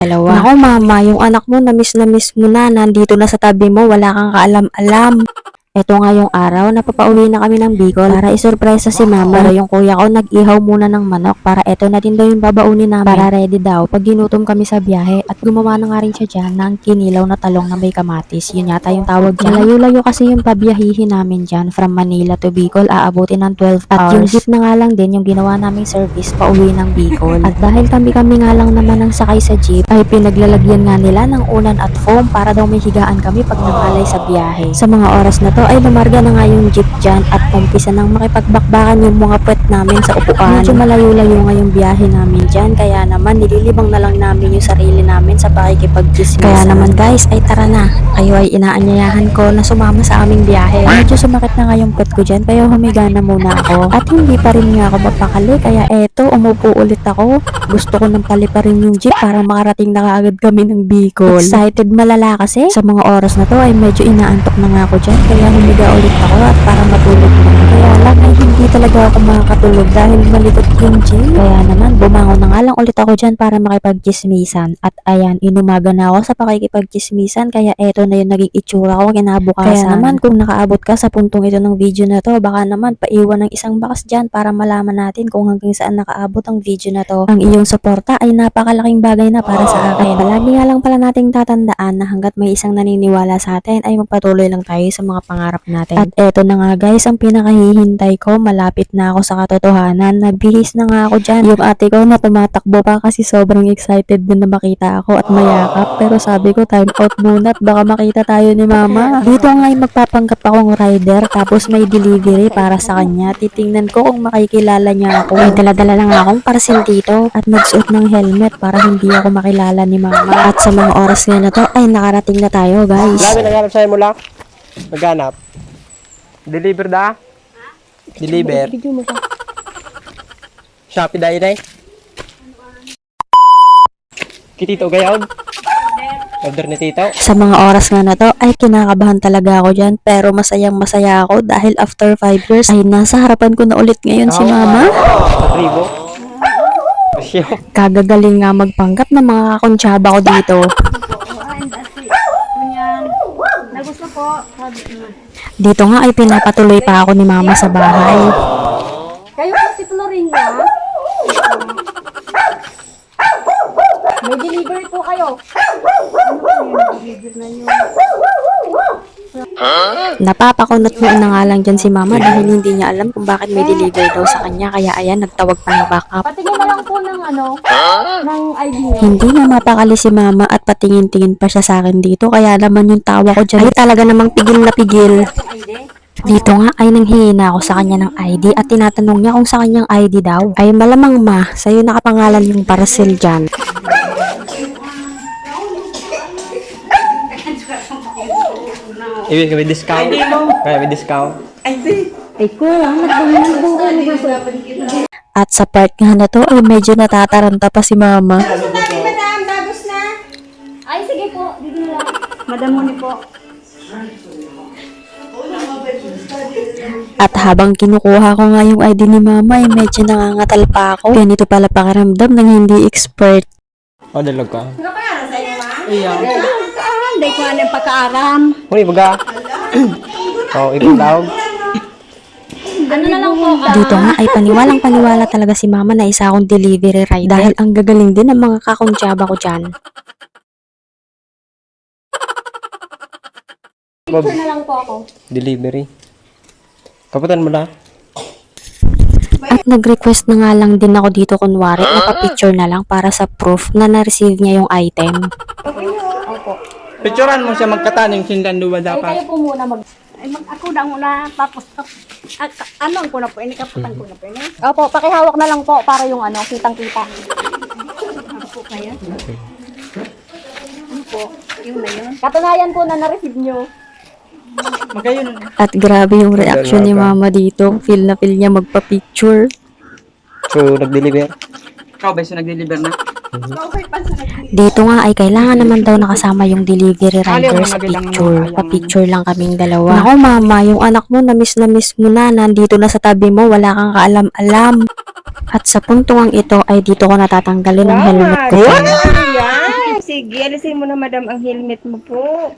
dalawa. Nako mama, yung anak mo na miss mo na, nandito na sa tabi mo, wala kang kaalam-alam. Eto nga yung araw, napapauwi na kami ng Bicol para isurpresa si mama. Pero yung kuya ko nag-ihaw muna ng manok para eto na din daw yung babaunin namin. Para ready daw pag ginutom kami sa biyahe. At gumawa na nga rin siya dyan ng kinilaw na talong na may kamatis. Yun yata yung tawag dyan. Malayo-layo kasi yung pabiyahihin namin dyan from Manila to Bicol. Aabutin ng 12 hours. At yung jeep na nga lang din yung ginawa naming service pauwi ng Bicol. At dahil kami nga lang naman ang sakay sa jeep, ay pinaglalagyan nga nila ng unan at foam para daw may higaan kami pag nangalay sa biyahe. Sa mga oras na to ay lumarga na nga yung jeep dyan at umpisa nang makipagbakbakan yung mga puwet namin sa upuan. Medyo malayo-layo nga yung biyahe namin dyan, kaya naman nililibang na lang namin yung sarili namin sa pakikipag-chismis. Kaya naman guys, ay tara na. Kayo ay inaanyayahan ko na sumama sa aming biyahe. Medyo sumakit na nga yung puwet ko dyan, kaya humiga na muna ako. At hindi pa rin nga ako mapakali, kaya eto, umupo ulit ako. Gusto ko nang paliparin yung jeep para makarating na kaagad kami ng Bicol. Excited malala kasi. Sa mga oras na to ay medyo inaantok na nga ako dyan, kaya humiga ulit ako at para matulog na. Kaya lang ay hindi talaga ako makakatulog dahil maligot yung jeep. Kaya naman bumangon na nga lang ulit ako dyan para makipagchismisan. At ayan, inumaga na ako sa pakikipagchismisan, kaya eto na yung naging itsura ko kinabukasan. Kaya naman kung nakaabot ka sa puntong ito ng video na to, baka naman paiwan ng isang bakas dyan para malaman natin kung hanggang saan nakaabot ang video na to. Ang iyong suporta ay napakalaking bagay na para sa akin. Palagi nga lang pala nating tatandaan na hanggat may isang naniniwala sa atin ay magpatuloy lang tayo sa mga pangarap natin. At eto na nga guys, ang pinakahihintay ko, malapit na ako sa katotohanan. Nagbihis na nga ako dyan. Yung ate ko na tumatakbo pa kasi sobrang excited din na makita ako at mayakap. Pero sabi ko time out muna at baka makita tayo ni mama. Dito nga ay magpapanggap akong rider tapos may delivery para sa kanya. Titingnan ko kung makikilala niya ako. May dala-dala lang akong parcel dito at nagsuot ng helmet para hindi ako makilala ni mama. At sa mga oras nga na to ay nakarating na tayo guys. Labi naghanap sa'yo mula? Naghanap? Deliver da? Deliver? Shopee da inay? Kitito gayawd? Order ni Tito? Sa mga oras nga na to ay kinakabahan talaga ako dyan, pero masayang masaya ako dahil after 5 years ay nasa harapan ko na ulit ngayon si mama. Ribo? Kagagaling nga magpanggap ng mga kakonsyaba ko dito. Dito nga ay pinapatuloy pa ako ni mama sa bahay. Kayo po si Florinda. May delivery po kayo. Napapakunot mo na nga lang dyan si mama dahil hindi niya alam kung bakit may deliver daw sa kanya, kaya ayan, nagtawag pa ng backup. Patingin na lang po ng ng ID niyo. Hindi nga mapakali si mama at patingin-tingin pa siya sa akin dito, kaya naman yung tawa ko dyan ay talaga namang pigil na pigil. Dito nga ay nanghingi na ako sa kanya ng ID at tinatanong niya kung sa kanyang ID daw. Ay malamang ma, sa'yo nakapangalan yung parcel dyan. Ibig may discount? Kaya may discount? Ay ko lang, At sa part nga na to ay medyo natataranta pa si mama. Madam, tapos na. Ay, sige po. Dito na lang. Madam Moni po. At habang kinukuha ko nga yung ID ni mama ay medyo nangangatal pa ako. Ganito pala pakiramdam ng hindi expert. O, dalag ka. Nakapangalan sa iyo, ma? Iya. Hindi ko alam yung pagkaaram. Muli, baga. O, ibang tawag. Ano na lang po? Dito nga ay paniwalang-paniwala talaga si mama na isa akong delivery rider dahil ang gagaling din ng mga kakonsyaba ko dyan. Picture na lang po ako. Delivery. Kaputan mo na. At nag-request na nga lang din ako dito kunwari, napapicture na lang para sa proof na na-receive niya yung item. Opo. Picturean mo siya magkataning sindan duwa Ay, kayo dapat. po muna ako na muna, tapos ano ko na po, kaputan ko na po. Opo, pakihawak na lang po para yung kitang-kita. Ano po kaya? Ano po? Yung na yun? Katunayan po na na-receive nyo. Magayon. At grabe yung reaction ni mama dito. Feel na feel niya magpa-picture. So, nag-deliver? Ikaw ba siya nag-deliver na? Dito nga ay kailangan naman daw nakasama yung delivery rider sa picture. Pa-picture lang kaming dalawa. Nako mama, yung anak mo na miss mo na, nandito na sa tabi mo, wala kang kaalam-alam. At sa puntong ito ay dito ko natatanggalin ang helmet ko. sige. Alisin mo na, madam, ang helmet mo po.